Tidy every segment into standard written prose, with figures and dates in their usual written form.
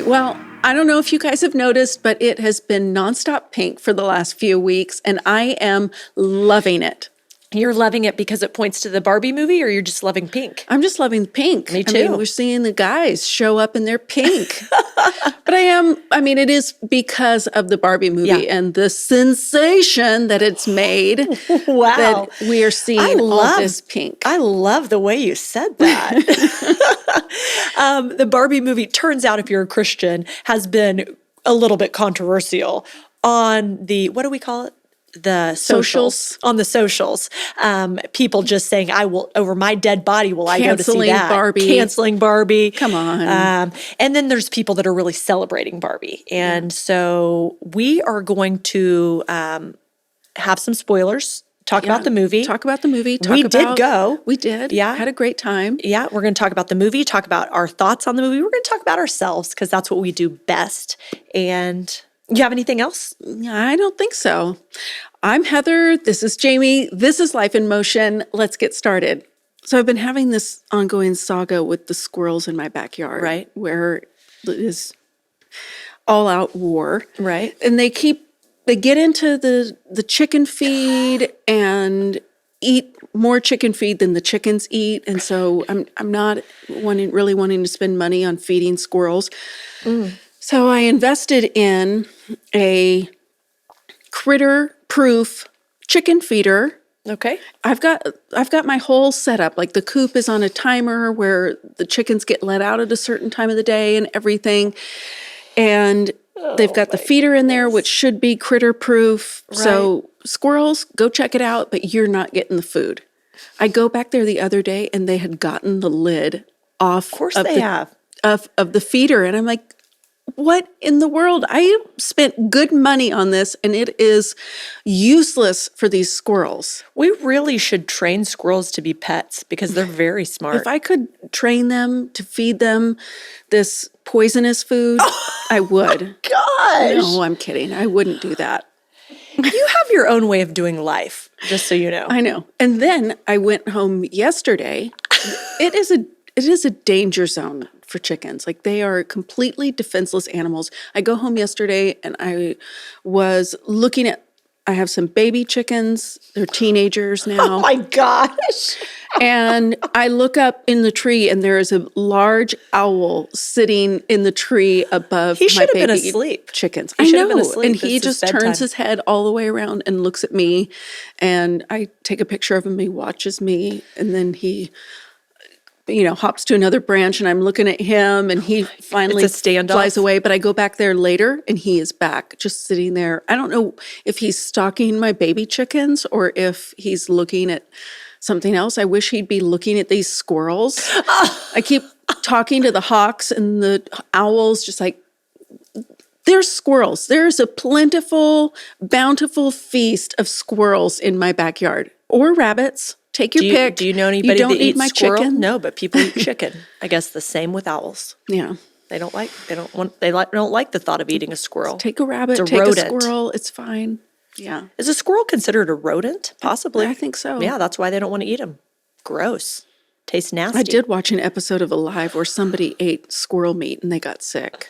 Well, I don't know if you guys have noticed, but it has been nonstop pink for the last few weeks, and I am loving it. You're loving it because it points to the Barbie movie, or you're just loving pink? I'm just loving pink. Me too. I mean, we're seeing the guys show up in their pink. But it is because of the Barbie movie and the sensation that it's made that we are seeing all this pink. I love the way you said that. The Barbie movie, turns out if you're a Christian, has been a little bit controversial on the, what do we call it? The socials. On the socials. People just saying, I will, over my dead body, will I go to see that? Canceling Barbie. Come on. And then there's people that are really celebrating Barbie. And so we are going to have some spoilers. Talk about the movie. We did go. We did. Yeah. Had a great time. Yeah. We're going to talk about the movie, talk about our thoughts on the movie. We're going to talk about ourselves because that's what we do best. And you have anything else? I don't think so. I'm Heather. This is Jamie. This is Life in Motion. Let's get started. So I've been having this ongoing saga with the squirrels in my backyard. Right. Where it is all out war. Right. And they get into the chicken feed and eat more chicken feed than the chickens eat. And so I'm not really wanting to spend money on feeding squirrels. So I invested in a critter-proof chicken feeder. Okay. I've got my whole setup. Like the coop is on a timer where the chickens get let out at a certain time of the day and everything. And they've got the feeder in there, which should be critter-proof. Right. So squirrels, go check it out, but you're not getting the food. I go back there the other day and they had gotten the lid off. Of course they have. Of the feeder. And I'm like, what in the world? I spent good money on this and it is useless for these squirrels. We really should train squirrels to be pets because they're very smart. If I could train them to feed them this poisonous food, I would. Gosh. No, I'm kidding. I wouldn't do that. You have your own way of doing life, just so you know. I know. And then I went home yesterday. It is a danger zone for chickens. Like they are completely defenseless animals. I go home yesterday and I was looking at, I have some baby chickens. They're teenagers now. Oh my gosh. And I look up in the tree and there is a large owl sitting in the tree above my baby been asleep. chickens. He I know. Been asleep. And he just turns his head all the way around and looks at me. And I take a picture of him. He watches me and then he hops to another branch and I'm looking at him and he finally flies away. But I go back there later and he is back just sitting there. I don't know if he's stalking my baby chickens or if he's looking at something else. I wish he'd be looking at these squirrels. I keep talking to the hawks and the owls, just like, there's squirrels. There's a plentiful, bountiful feast of squirrels in my backyard or rabbits. Take your pick. Do you know anybody that eats my squirrel? Chicken? No, but people eat chicken. I guess the same with owls. Yeah. They don't like the thought of eating a squirrel. Take a rabbit, take a squirrel, it's fine. Yeah. Is a squirrel considered a rodent? Possibly. I think so. Yeah, that's why they don't want to eat them. Gross. Tastes nasty. I did watch an episode of Alive where somebody ate squirrel meat and they got sick.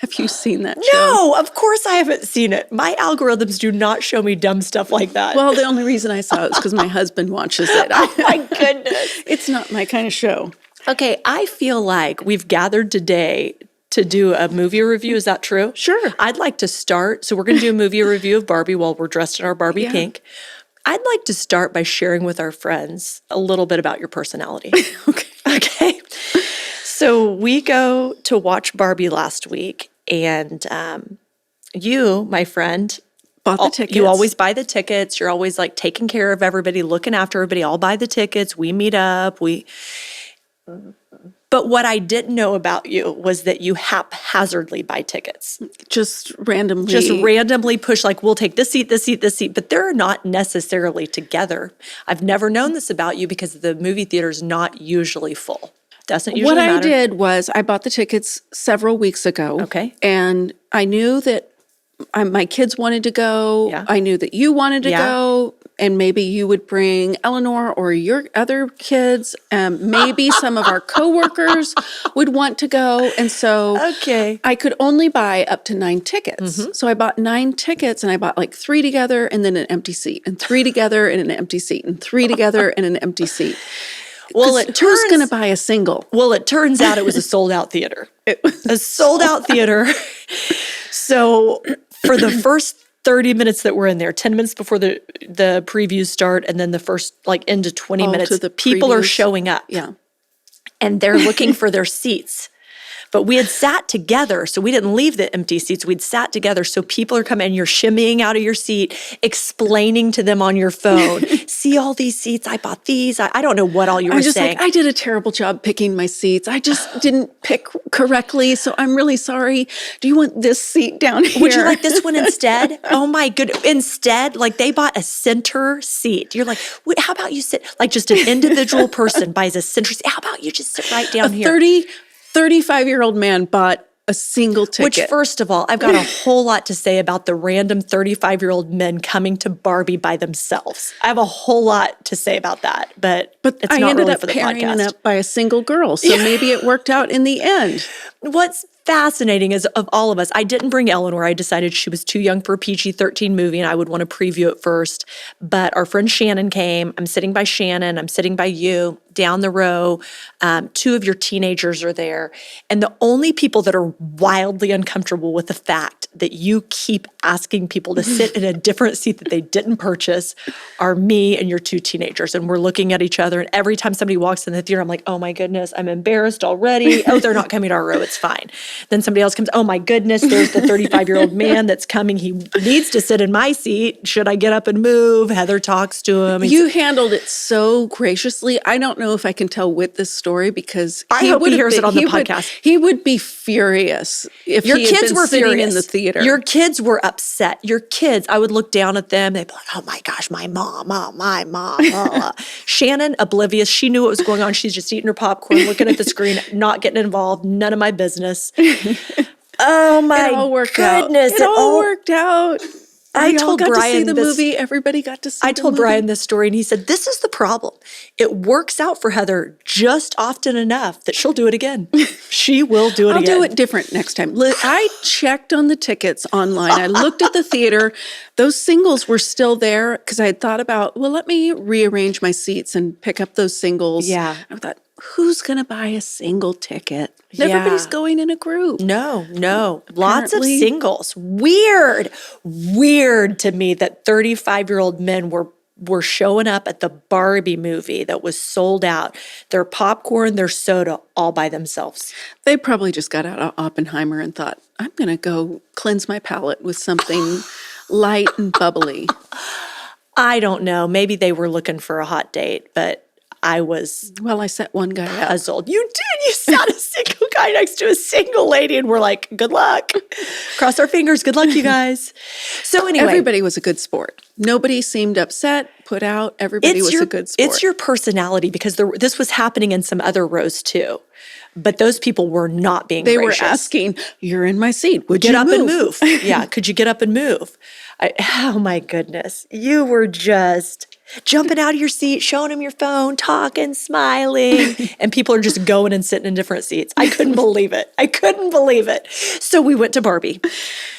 Have you seen that show? No, of course I haven't seen it. My algorithms do not show me dumb stuff like that. Well, the only reason I saw it is because my husband watches it. Oh my goodness. It's not my kind of show. Okay, I feel like we've gathered today to do a movie review. Is that true? Sure. I'd like to start. So we're going to do a movie review of Barbie while we're dressed in our Barbie pink. I'd like to start by sharing with our friends a little bit about your personality. Okay. So we go to watch Barbie last week, and you, my friend, bought the tickets. You always buy the tickets. You're always like taking care of everybody, looking after everybody. I'll buy the tickets. We meet up. But what I didn't know about you was that you haphazardly buy tickets. Just randomly. Just randomly push, like, we'll take this seat, this seat, this seat. But they're not necessarily together. I've never known this about you because the movie theater is not usually full. Doesn't usually matter. What I did was I bought the tickets several weeks ago. Okay. And I knew that my kids wanted to go. Yeah. I knew that you wanted to Yeah. go. And maybe you would bring Eleanor or your other kids. Maybe some of our coworkers would want to go. And so Okay. I could only buy up to 9 tickets. So I bought 9 tickets and I bought like 3 together and then an empty seat, and 3 together and an empty seat, and 3 together and an empty seat. Well, 'Cause who's going to buy a single? Well, it turns out it was a sold out theater. A sold out theater. So for the first 30 minutes that we're in there, 10 minutes before the previews start, and then the first like into 20 All minutes, to the people are previews. showing up. Yeah. And they're looking for their seats. But we had sat together, so we didn't leave the empty seats. We'd sat together, so people are coming, and you're shimmying out of your seat, explaining to them on your phone, see all these seats, I bought these. I don't know what all you were I'm just saying. like, I did a terrible job picking my seats. I just didn't pick correctly, so I'm really sorry. Do you want this seat down here? Would you like this one instead? Oh my goodness. Instead, like they bought a center seat. You're like, how about you sit, like just an individual person buys a center seat. How about you just sit right down here? 35-year-old man bought a single ticket. Which, first of all, I've got a whole lot to say about the random 35-year-old men coming to Barbie by themselves. I have a whole lot to say about that, but it's I not ended really up for the pairing podcast. it up by a single girl, so maybe it worked out in the end. What's fascinating is of all of us, I didn't bring Eleanor. I decided she was too young for a PG-13 movie and I would want to preview it first. But our friend Shannon came. I'm sitting by Shannon. I'm sitting by you down the row. 2 of your teenagers are there. And the only people that are wildly uncomfortable with the fact that you keep asking people to sit in a different seat that they didn't purchase are me and your 2 teenagers. And we're looking at each other. And every time somebody walks in the theater, I'm like, oh my goodness, I'm embarrassed already. Oh, they're not coming to our row. It's fine. Then somebody else comes, oh my goodness, there's the 35-year-old man that's coming. He needs to sit in my seat. Should I get up and move? Heather talks to him. You handled it so graciously. I don't know if I can tell with this story because I hope he hears it on the podcast. He would be furious if Your he had kids been were sitting furious in the theater. Your kids were upset. Your kids, I would look down at them. They'd be like, oh my gosh, my mom. Shannon, oblivious. She knew what was going on. She's just eating her popcorn, looking at the screen, not getting involved. None of my business. Oh my it all worked goodness. out. It all worked out. I We all told got Brian to see the this- movie. Everybody got to see I the told movie. Brian this story and he said, this is the problem. It works out for Heather just often enough that she'll do it again. She will do it I'll again. do it different next time. I checked on the tickets online. I looked at the theater. Those singles were still there because I had thought about, well, let me rearrange my seats and pick up those singles. Yeah. I thought, who's going to buy a single ticket? Yeah. Everybody's going in a group. No. Lots of Apparently- singles. Weird to me that 35-year-old men were showing up at the Barbie movie that was sold out. Their popcorn, their soda, all by themselves. They probably just got out of Oppenheimer and thought, I'm going to go cleanse my palate with something light and bubbly. I don't know. Maybe they were looking for a hot date, but I was Well, I set one guy up. puzzled. You did. You sat a single guy next to a single lady, and we're like, good luck. Cross our fingers. Good luck, you guys. So anyway. Everybody was a good sport. Nobody seemed upset, put out. Everybody was a good sport. It's your personality because this was happening in some other rows too. But those people were not being They gracious. were asking, you're in my seat. Would Get you up move? and move. Yeah, could you get up and move? Oh my goodness. You were just jumping out of your seat, showing them your phone, talking, smiling, and people are just going and sitting in different seats. I couldn't believe it. So we went to Barbie.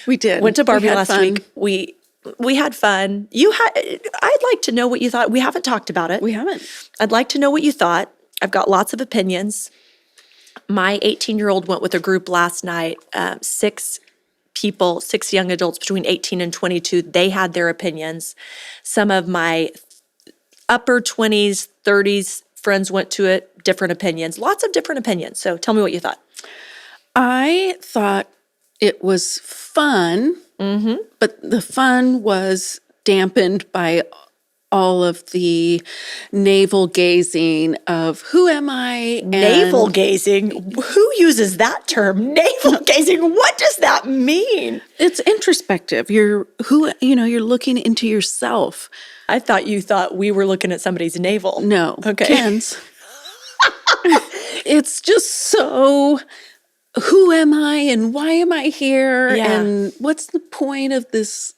We did. Went to Barbie We had last fun. week. We had fun. I'd like to know what you thought. We haven't talked about it. We haven't. I'd like to know what you thought. I've got lots of opinions. My 18-year-old went with a group last night, 6 people, 6 young adults between 18 and 22. They had their opinions. Some of my upper 20s, 30s friends went to it, different opinions, lots of different opinions. So tell me what you thought. I thought it was fun, but the fun was dampened by all of the navel gazing of who am I? And Navel gazing. Who uses that term? Navel gazing. What does that mean? It's introspective. You're looking into yourself. I thought you thought we were looking at somebody's navel. No. Okay. Ken's. It's just so who am I and why am I here? Yeah. And what's the point of this?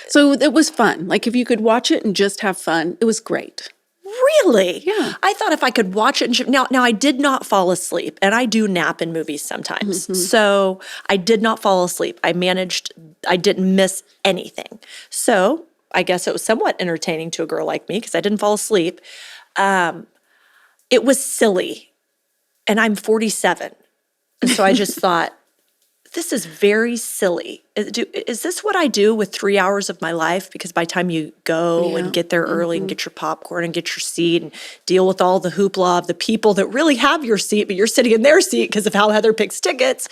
So it was fun. Like if you could watch it and just have fun, it was great. Really? Yeah. I thought if I could watch it and now I did not fall asleep, and I do nap in movies sometimes. So I did not fall asleep. I didn't miss anything. So I guess it was somewhat entertaining to a girl like me because I didn't fall asleep. It was silly, and I'm 47. And so I just thought, this is very silly. Is this what I do with 3 hours of my life? Because by the time you go and get there early and get your popcorn and get your seat and deal with all the hoopla of the people that really have your seat, but you're sitting in their seat because of how Heather picks tickets,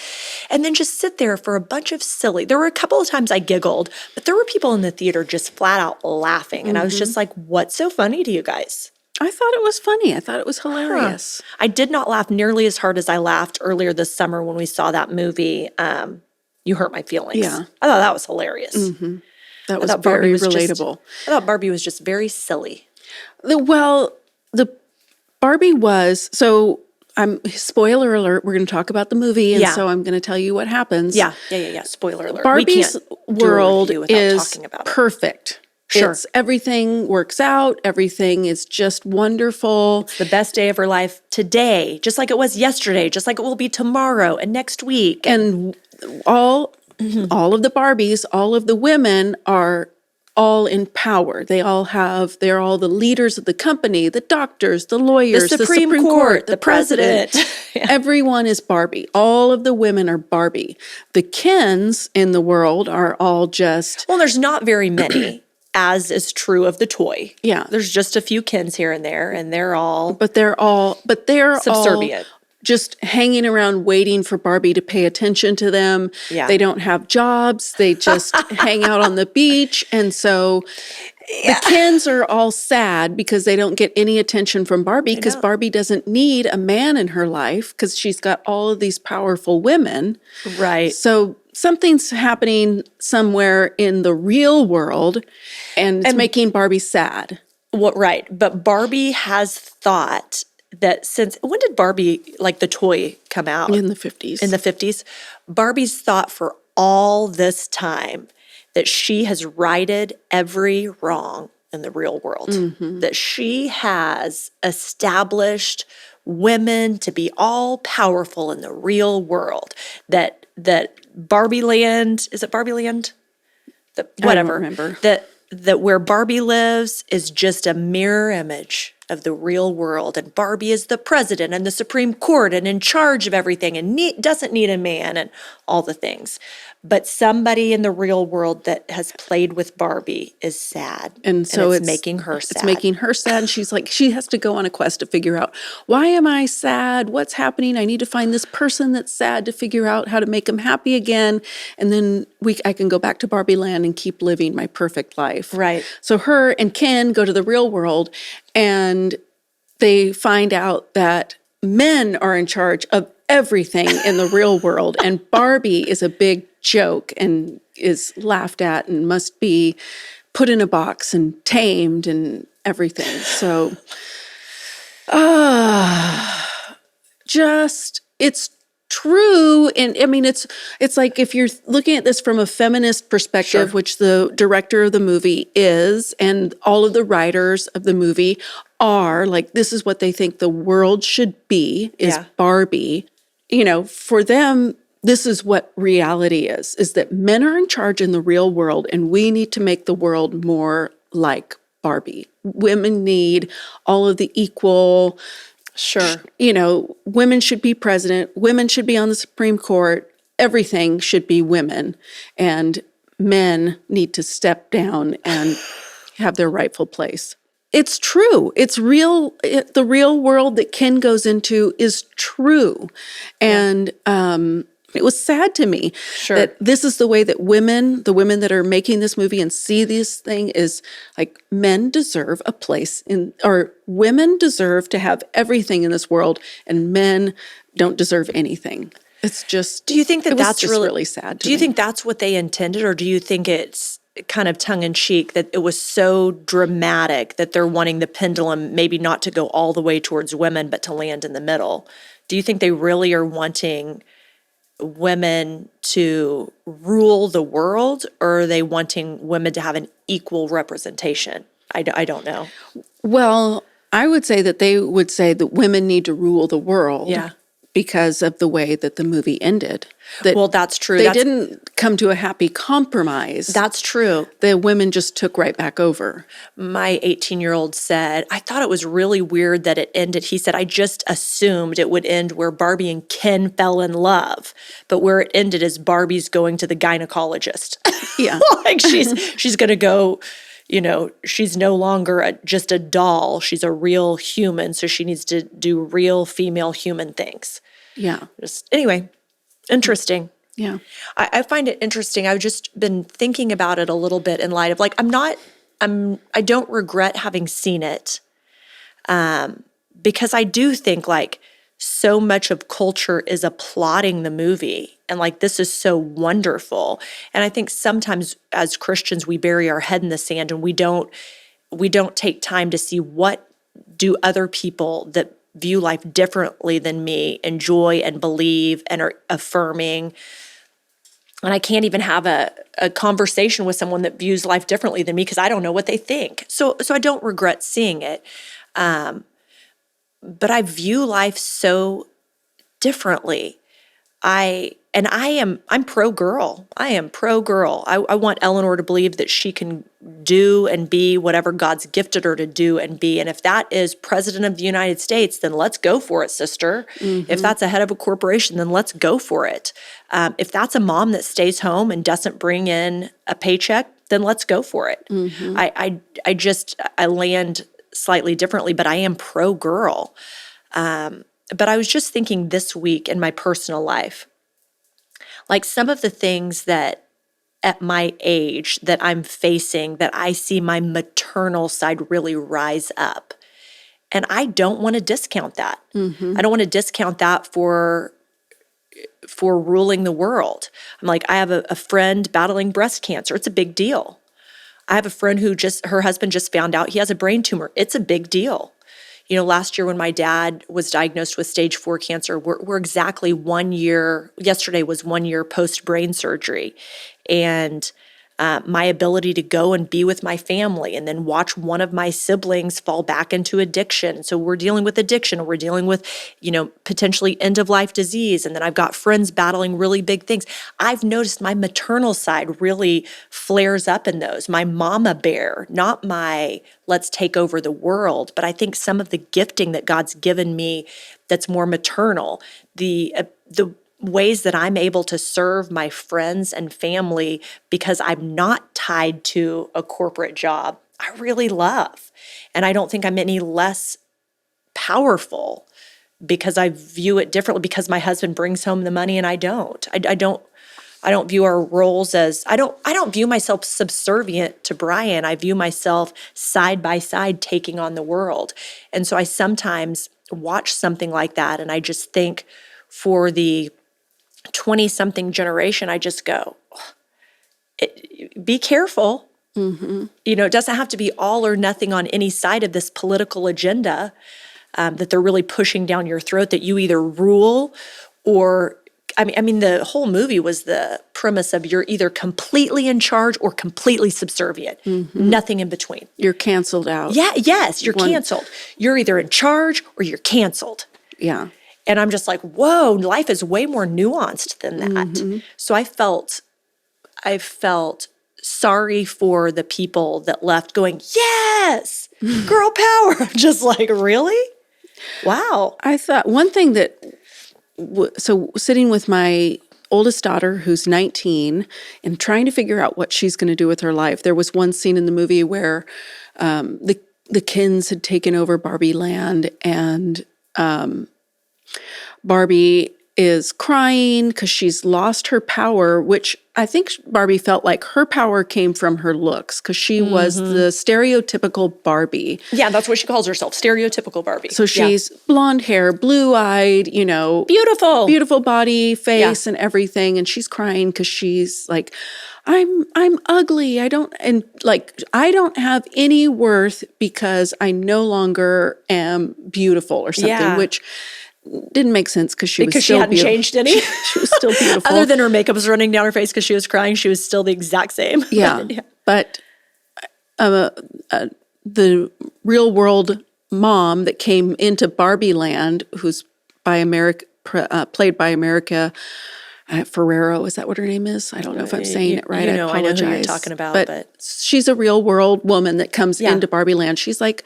and then just sit there for a bunch of silly. There were a couple of times I giggled, but there were people in the theater just flat out laughing. And I was just like, what's so funny to you guys? I thought it was funny. I thought it was hilarious. I did not laugh nearly as hard as I laughed earlier this summer when we saw that movie, You Hurt My Feelings. Yeah. I thought that was hilarious. That was thought Barbie very was just- relatable. I thought Barbie was just very silly. The Barbie was, so spoiler alert, we're going to talk about the movie, and Yeah. so I'm going to tell you what happens. Yeah. Spoiler alert. Barbie's we can't do a world review without is talking about it. perfect. Sure. Everything works out. Everything is just wonderful. The best day of her life today, just like it was yesterday, just like it will be tomorrow and next week. And all of the Barbies, all of the women are all in power. They're all the leaders of the company, the doctors, the lawyers, the Supreme Court, the president. Yeah. Everyone is Barbie. All of the women are Barbie. The Kens in the world are all just, Well, there's not very many, as is true of the toy. Yeah. There's just a few Kens here and there, and they're all but they're all subservient. Just hanging around waiting for Barbie to pay attention to them. Yeah. They don't have jobs. They just hang out on the beach. And so the Kens are all sad because they don't get any attention from Barbie because Barbie doesn't need a man in her life because she's got all of these powerful women. Right. So something's happening somewhere in the real world and it's making Barbie sad. Right. But Barbie has thought that when did Barbie, like the toy, come out? In the 50s. In the 50s. Barbie's thought for all this time that she has righted every wrong in the real world, that she has established women to be all powerful in the real world, that Barbie Land, is it Barbie Land? Whatever. I don't remember. That where Barbie lives is just a mirror image of the real world, and Barbie is the president and the Supreme Court and in charge of everything and doesn't need a man and all the things. But somebody in the real world that has played with Barbie is sad. And so it's making her sad. It's making her sad. She's like, she has to go on a quest to figure out, why am I sad? What's happening? I need to find this person that's sad to figure out how to make them happy again. And then I can go back to Barbie Land and keep living my perfect life. Right. So her and Ken go to the real world and they find out that men are in charge of everything in the real world. And Barbie is a big joke and is laughed at and must be put in a box and tamed and everything. So, it's true. And I mean, it's like if you're looking at this from a feminist perspective, Sure. which the director of the movie is, and all of the writers of the movie are, like, this is what they think the world should be, is Barbie. You know, for them, this is what reality is that men are in charge in the real world, and we need to make the world more like Barbie. Women need all of the equal, women should be president, women should be on the Supreme Court, everything should be women, and men need to step down and have their rightful place. It's true. It's real. The real world that Ken goes into is true. And it was sad to me that this is the way that the women that are making this movie and see this thing is like, men deserve a place or women deserve to have everything in this world and men don't deserve anything. It's just, do you think that that's really sad to me. Do you think that's what they intended, or do you think it's kind of tongue-in-cheek that it was so dramatic that they're wanting the pendulum maybe not to go all the way towards women but to land in the middle? Do you think they really are wanting women to rule the world, or are they wanting women to have an equal representation? I don't know. Well, I would say that they would say that women need to rule the world Yeah. because of the way that the movie ended. That Well, that's true. they didn't come to a happy compromise. That's true. The women just took right back over. My 18-year-old said, I thought it was really weird that it ended. He said, I just assumed it would end where Barbie and Ken fell in love. But where it ended is Barbie's going to the gynecologist. Yeah. Like she's going to go, she's no longer just a doll. She's a real human. So she needs to do real female human things. Yeah. Anyway, interesting. Yeah. I find it interesting. I've just been thinking about it a little bit in light of I don't regret having seen it, because I do think like so much of culture is applauding the movie and like this is so wonderful. And I think sometimes as Christians we bury our head in the sand and we don't take time to see what do other people that view life differently than me enjoy and believe and are affirming. And I can't even have a conversation with someone that views life differently than me because I don't know what they think. So I don't regret seeing it. But I view life so differently. I'm pro girl. I am pro girl. I want Eleanor to believe that she can do and be whatever God's gifted her to do and be. And if that is president of the United States, then let's go for it, sister. Mm-hmm. If that's a head of a corporation, then let's go for it. If that's a mom that stays home and doesn't bring in a paycheck, then let's go for it. Mm-hmm. I land slightly differently, but I am pro girl. But I was just thinking this week in my personal life, like some of the things that at my age that I'm facing, that I see my maternal side really rise up. And I don't want to discount that. Mm-hmm. I don't want to discount that for ruling the world. I'm like, I have a friend battling breast cancer. It's a big deal. I have a friend who her husband just found out he has a brain tumor. It's a big deal. Last year when my dad was diagnosed with stage 4 cancer, we're exactly 1 year, yesterday was 1 year post-brain surgery. And my ability to go and be with my family and then watch one of my siblings fall back into addiction. So we're dealing with addiction, or we're dealing with, potentially end-of-life disease. And then I've got friends battling really big things. I've noticed my maternal side really flares up in those. My mama bear, not my let's take over the world, but I think some of the gifting that God's given me that's more maternal, the ways that I'm able to serve my friends and family because I'm not tied to a corporate job, I really love. And I don't think I'm any less powerful because I view it differently because my husband brings home the money and I don't. I don't view our roles as, I don't view myself subservient to Brian. I view myself side by side taking on the world. And so I sometimes watch something like that and I just think for the 20-something generation, I just go, be careful. Mm-hmm. It doesn't have to be all or nothing on any side of this political agenda that they're really pushing down your throat, that you either rule or, I mean, the whole movie was the premise of you're either completely in charge or completely subservient, mm-hmm. nothing in between. You're canceled out. Yeah, yes, you're canceled. You're either in charge or you're canceled. Yeah. And I'm just like, whoa, life is way more nuanced than that. Mm-hmm. So I felt sorry for the people that left going, yes, girl power. Just like, really? Wow. I thought one thing that, so sitting with my oldest daughter who's 19 and trying to figure out what she's going to do with her life. There was one scene in the movie where the Kens had taken over Barbie land and Barbie is crying because she's lost her power, which I think Barbie felt like her power came from her looks because she mm-hmm. was the stereotypical Barbie. Yeah, that's what she calls herself, stereotypical Barbie. So she's blonde hair, blue-eyed, beautiful body, face, and everything, and she's crying because she's like, I'm ugly. I don't have any worth because I no longer am beautiful or something, which didn't make sense because she was Because she still hadn't changed any? She was still beautiful. Other than her makeup was running down her face because she was crying, she was still the exact same. Yeah. But the real world mom that came into Barbie land, who's by America, played by America Ferrero, is that what her name is? I don't know if I'm saying it right. You know, I apologize. I know who you're talking about, but she's a real world woman that comes into Barbie land. She's like,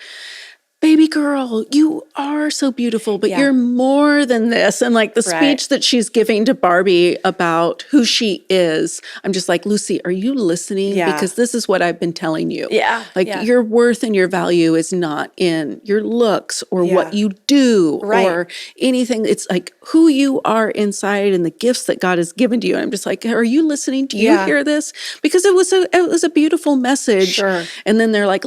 baby girl, you are so beautiful, but you're more than this. And like the speech that she's giving to Barbie about who she is, I'm just like, Lucy, are you listening? Yeah. Because this is what I've been telling you. Yeah. Like your worth and your value is not in your looks or what you do or anything. It's like who you are inside and the gifts that God has given to you. And I'm just like, are you listening? Do you hear this? Because it was a beautiful message. Sure. And then they're like,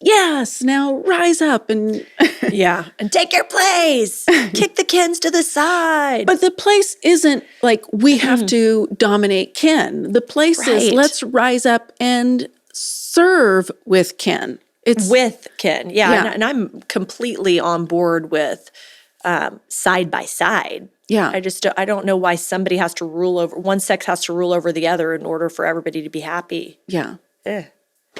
yes, now rise up and and take your place. Kick the Kens to the side. But the place isn't like we have to dominate Ken. The place is let's rise up and serve with Ken. It's with Ken. Yeah. And I'm completely on board with side by side. Yeah. I don't know why somebody has to rule over, one sex has to rule over the other in order for everybody to be happy. Yeah.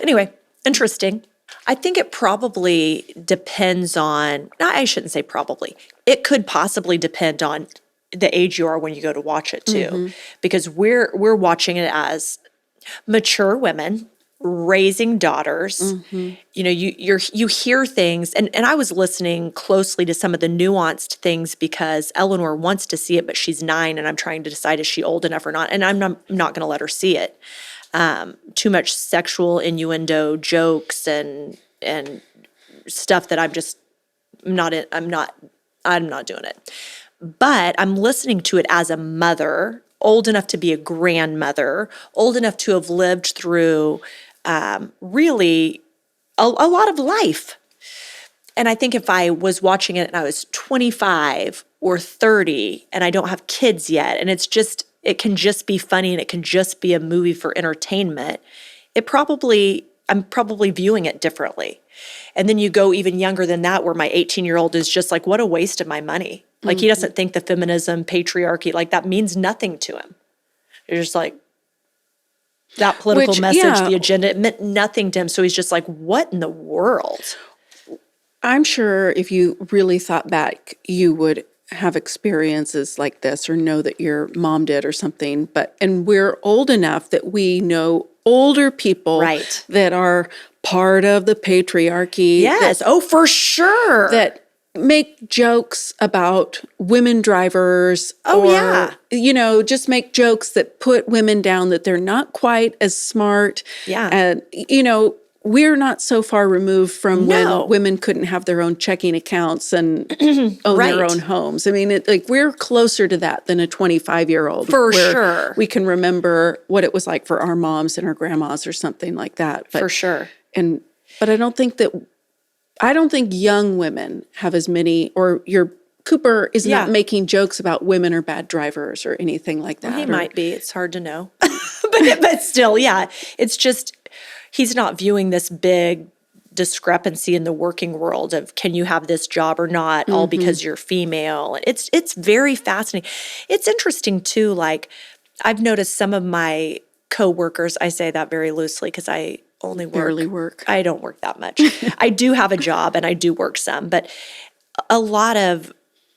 Anyway, interesting. I think it probably depends on, no, I shouldn't say probably. It could possibly depend on the age you are when you go to watch it too. Because we're watching it as mature women raising daughters. You know, you hear things, and I was listening closely to some of the nuanced things because Eleanor wants to see it, but she's 9 and I'm trying to decide is she old enough or not, and I'm not going to let her see it. Too much sexual innuendo jokes and stuff that I'm not doing it. But I'm listening to it as a mother, old enough to be a grandmother, old enough to have lived through really a lot of life. And I think if I was watching it and I was 25 or 30 and I don't have kids yet, and it can just be funny and it can just be a movie for entertainment, I'm probably viewing it differently. And then you go even younger than that, where my 18-year-old is just like, what a waste of my money. Like he doesn't think the feminism, patriarchy, like that means nothing to him. You're just like, that political message, the agenda, it meant nothing to him. So he's just like, what in the world? I'm sure if you really thought back, you would have experiences like this or know that your mom did or something. And we're old enough that we know older people that are part of the patriarchy. Yes. For sure. That make jokes about women drivers. You know, just make jokes that put women down, that they're not quite as smart. Yeah. And, you know, we're not so far removed from when women couldn't have their own checking accounts and own their own homes. I mean, we're closer to that than a 25-year-old. For sure. We can remember what it was like for our moms and our grandmas or something like that. For sure. But I don't think young women have as many, or Cooper is not making jokes about women or bad drivers or anything like that. Well, he might be. It's hard to know. but still, it's just, he's not viewing this big discrepancy in the working world of can you have this job or not, all because you're female. It's very fascinating. It's interesting too, like I've noticed some of my coworkers, I say that very loosely because I only barely work. I don't work that much. I do have a job and I do work some, but a lot of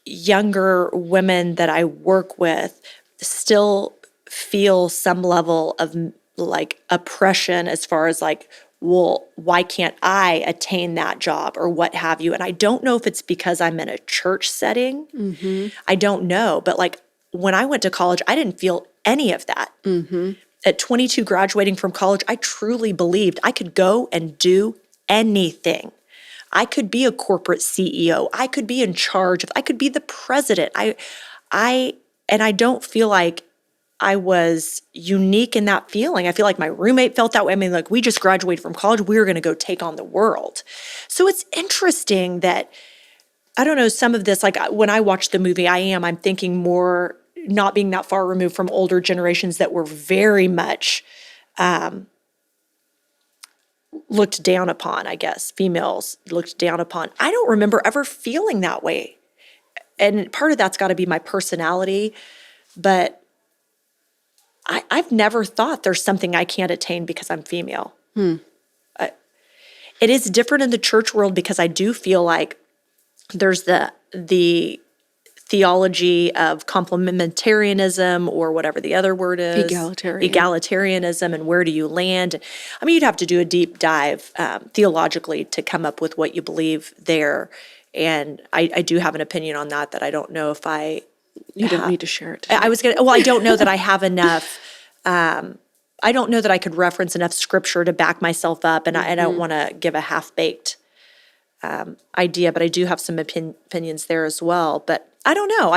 younger women that I work with still feel some level of like oppression as far as like, well, why can't I attain that job or what have you? And I don't know if it's because I'm in a church setting. I don't know. But like when I went to college, I didn't feel any of that. At 22, graduating from college, I truly believed I could go and do anything. I could be a corporate CEO. I could be in charge of, I could be the president. And I don't feel like I was unique in that feeling. I feel like my roommate felt that way. I mean, like we just graduated from college. We were going to go take on the world. So it's interesting that, I don't know, some of this, like when I watch the movie, I'm thinking more not being that far removed from older generations that were very much looked down upon, I guess. Females looked down upon. I don't remember ever feeling that way. and part of that's got to be my personality, but I've never thought there's something I can't attain because I'm female. It is different in the church world because I do feel like there's the theology of complementarianism, or whatever the other word is. Egalitarianism, and where do you land? I mean, you'd have to do a deep dive theologically to come up with what you believe there. And I do have an opinion on that I don't know if You don't need to share it today. I don't know that I have enough. I don't know that I could reference enough scripture to back myself up, and I don't want to give a half-baked idea, but I do have some opinions there as well. But I don't know.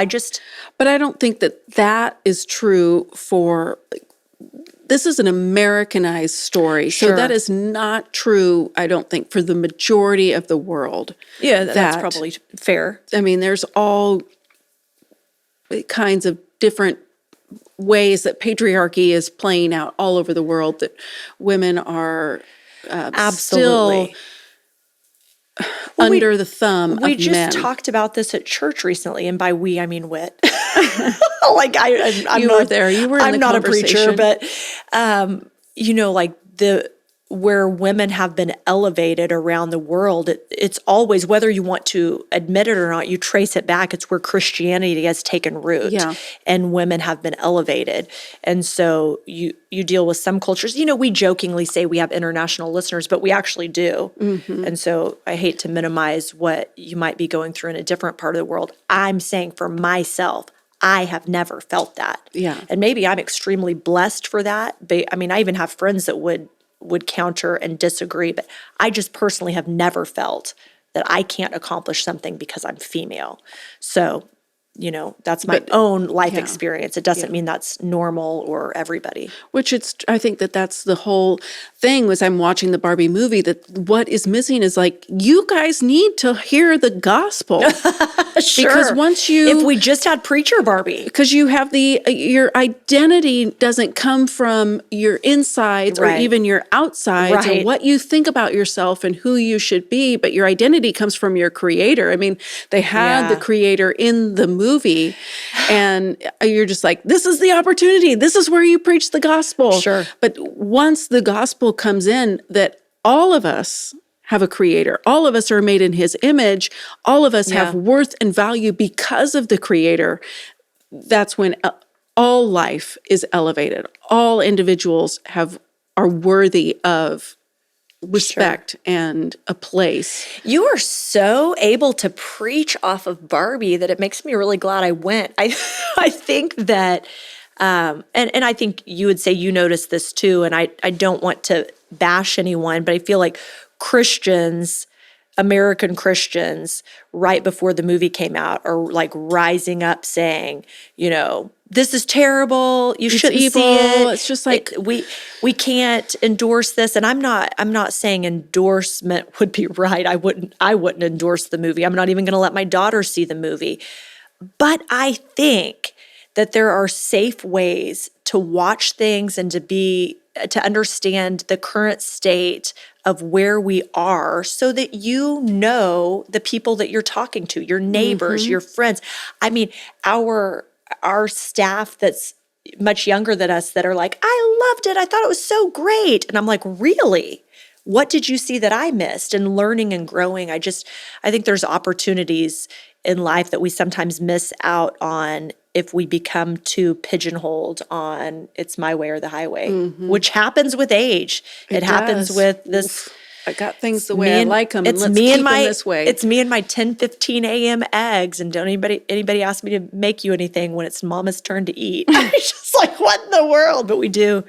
But I don't think that is true for. This is an Americanized story, so Sure. that is not true. I don't think for the majority of the world. Yeah, that's probably fair. I mean, there's all kinds of different ways that patriarchy is playing out all over the world, that women are Absolutely. still under the thumb We of just men. talked about this at church recently, and by we I mean Whit. Like I'm You not, were there. You were in I'm the not a preacher, conversation. but like where women have been elevated around the world, it's always, whether you want to admit it or not, you trace it back. It's where Christianity has taken root, Yeah. and women have been elevated. And so you deal with some cultures. We jokingly say we have international listeners, but we actually do. Mm-hmm. And so I hate to minimize what you might be going through in a different part of the world. I'm saying for myself, I have never felt that. Yeah. And maybe I'm extremely blessed for that. But I even have friends that would counter and disagree, but I just personally have never felt that I can't accomplish something because I'm female. So, that's my own life experience. It doesn't mean that's normal or everybody. Which I think that's the whole thing. Was I'm watching the Barbie movie, that what is missing is like, you guys need to hear the gospel. Sure. Because once if we just had preacher Barbie, because you have your identity doesn't come from your insides or Right. even your outsides or Right. what you think about yourself and who you should be, but your identity comes from your creator. I mean, they had the Yeah. creator in the movie, and you're just like, this is the opportunity. This is where you preach the gospel. Sure. But once the gospel comes in, that all of us have a creator. All of us are made in his image. All of us have worth and value because of the creator. That's when all life is elevated. All individuals are worthy of respect and a place. You are so able to preach off of Barbie that it makes me really glad I went. I think that, and I think you would say you noticed this too, and I don't want to bash anyone, but I feel like American Christians, right before the movie came out, are like rising up saying, this is terrible. You shouldn't evil. see it. It's just like we can't endorse this. And I'm not saying endorsement would be right. I wouldn't endorse the movie. I'm not even going to let my daughter see the movie. But I think that there are safe ways to watch things and to understand the current state of where we are, so that the people that you're talking to, your neighbors, your friends. I mean, our staff that's much younger than us that are like, I loved it. I thought it was so great. And I'm like, really? What did you see that I missed? And learning and growing. I think there's opportunities in life that we sometimes miss out on if we become too pigeonholed on it's my way or the highway, which happens with age. It happens does. with this. I got things the way I like them, and let's me keep and my them this way. It's me and my 10:15 a.m. eggs, and don't anybody ask me to make you anything when it's Mama's turn to eat. It's just like, what in the world? But we do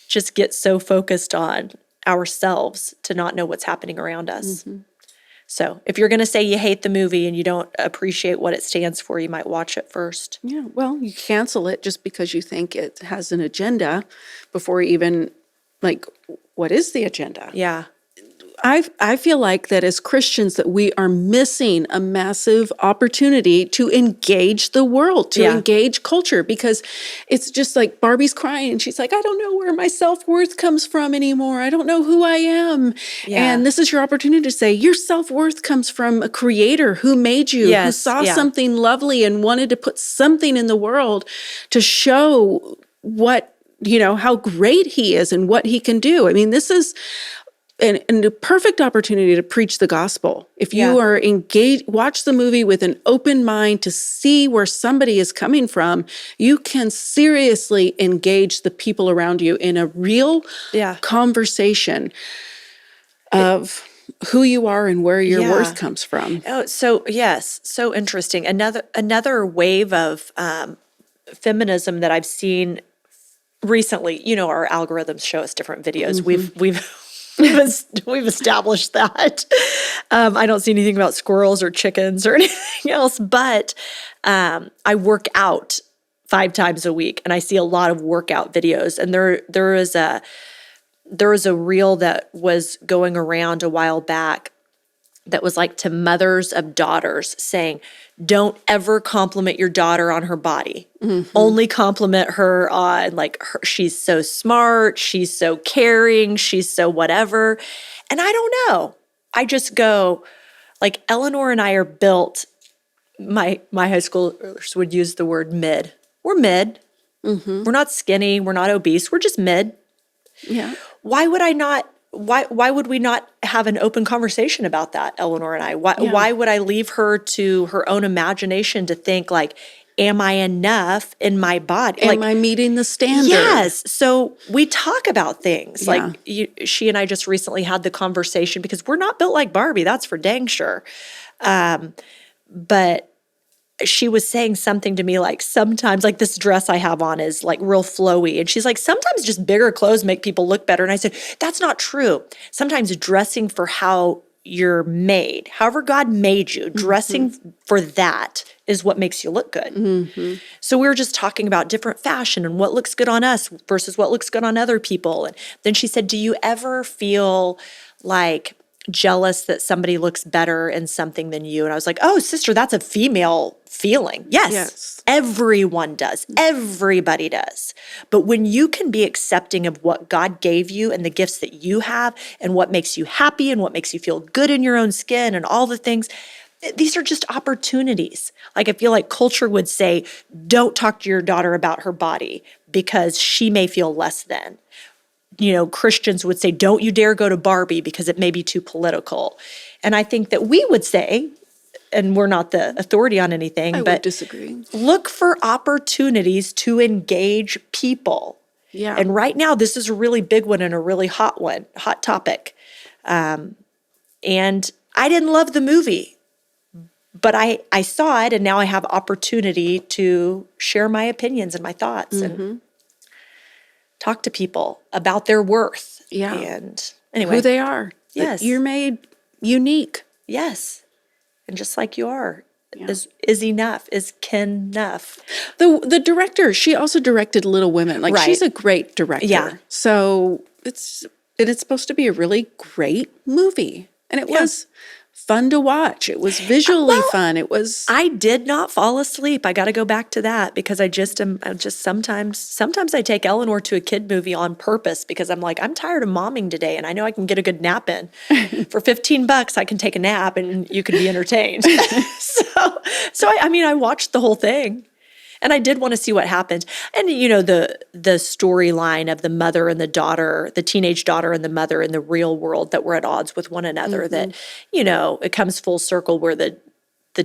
just get so focused on ourselves to not know what's happening around us. So if you're going to say you hate the movie and you don't appreciate what it stands for, you might watch it first. Yeah, well, you cancel it just because you think it has an agenda before even, like, what is the agenda? Yeah. I feel like that as Christians that we are missing a massive opportunity to engage the world, to Yeah. engage culture, because it's just like Barbie's crying and she's like, I don't know where my self-worth comes from anymore. I don't know who I am. Yeah. And this is your opportunity to say your self-worth comes from a creator who made you, who Yes, saw yeah. something lovely and wanted to put something in the world to show what, how great he is and what he can do. I mean, this is and a perfect opportunity to preach the gospel. If you Yeah. are engaged, watch the movie with an open mind to see where somebody is coming from, you can seriously engage the people around you in a real Yeah. conversation of who you are and where your Yeah. worth comes from. Oh, so yes, so interesting. Another wave of feminism that I've seen recently. Our algorithms show us different videos. We've established that. I don't see anything about squirrels or chickens or anything else, but I work out 5 times a week, and I see a lot of workout videos. And there is a reel that was going around a while back that was like to mothers of daughters saying, don't ever compliment your daughter on her body. Only compliment her on she's so smart, she's so caring, she's so whatever. And I don't know. I just go, like, Eleanor and I are built, my high schoolers would use the word mid. We're mid. We're not skinny, we're not obese, we're just mid. Yeah. Why would we not have an open conversation about that, Eleanor and I? Why would I leave her to her own imagination to think am I enough in my body? Am I meeting the standard? Yes. So we talk about things. Yeah. She and I just recently had the conversation because we're not built like Barbie. That's for dang sure. But she was saying something to me sometimes this dress I have on is real flowy. And she's like, sometimes just bigger clothes make people look better. And I said, that's not true. Sometimes dressing for how you're made, however God made you, dressing for that is what makes you look good. So we were just talking about different fashion and what looks good on us versus what looks good on other people. And then she said, do you ever feel jealous that somebody looks better in something than you? And I was like, oh, sister, that's a female feeling. Yes. Everyone does. Everybody does. But when you can be accepting of what God gave you and the gifts that you have and what makes you happy and what makes you feel good in your own skin and all the things, these are just opportunities. I feel like culture would say, don't talk to your daughter about her body because she may feel less than. Christians would say, don't you dare go to Barbie because it may be too political. And I think that we would say, and we're not the authority on anything, I but would disagree. Look for opportunities to engage people. Yeah. And right now, this is a really big one and a really hot topic. And I didn't love the movie, but I saw it, and now I have opportunity to share my opinions and my thoughts and talk to people about their worth. Yeah. And anyway. Who they are. Yes. You're made unique. Yes. And just like you are, is enough, is enough. The director, she also directed Little Women. Right. She's a great director. Yeah. So it's supposed to be a really great movie. And it was fun to watch. It was visually fun. It was. I did not fall asleep. I got to go back to that because I just sometimes I take Eleanor to a kid movie on purpose because I'm like, I'm tired of momming today and I know I can get a good nap in. For $15 I can take a nap and you can be entertained. so I watched the whole thing. And I did want to see what happened. And, the storyline of the mother and the daughter, the teenage daughter and the mother in the real world that were at odds with one another, that, it comes full circle where the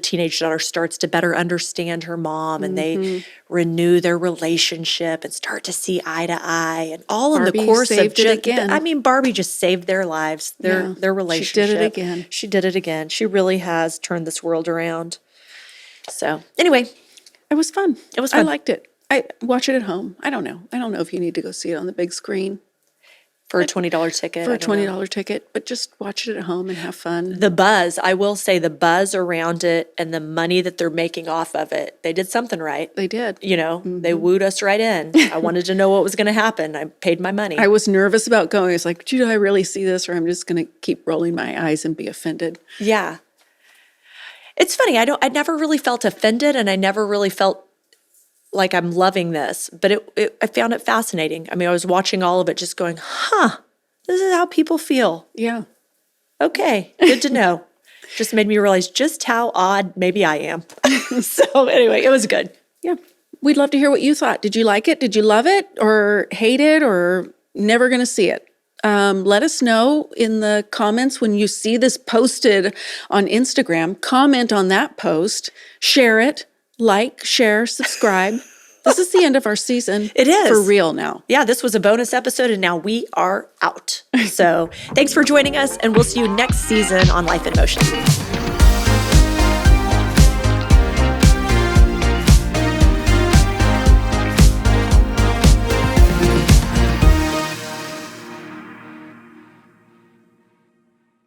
teenage daughter starts to better understand her mom and they renew their relationship and start to see eye to eye. And all in the course of Barbie just saved their lives, their relationship. She did it again. She did it again. She really has turned this world around. So anyway. It was fun. It was fun. I liked it. I watch it at home. I don't know. I don't know if you need to go see it on the big screen. For a $20 ticket. for I a don't know. $20 ticket, but just watch it at home and have fun. The buzz, I will say the buzz around it and the money that they're making off of it, they did something right. They did. You know, they wooed us right in. I wanted to know what was going to happen. I paid my money. I was nervous about going. It's like, do I really see this, or I'm just going to keep rolling my eyes and be offended? Yeah. It's funny. I never really felt offended, and I never really felt like I'm loving this, but I found it fascinating. I mean, I was watching all of it just going, this is how people feel. Yeah. Okay, good to know. Just made me realize just how odd maybe I am. So anyway, it was good. Yeah. We'd love to hear what you thought. Did you like it? Did you love it or hate it or never going to see it? Let us know in the comments when you see this posted on Instagram. Comment on that post, share it, like, share, subscribe. This is the end of our season. It is. For real now. Yeah, this was a bonus episode, and now we are out. So thanks for joining us, and we'll see you next season on Life in Motion.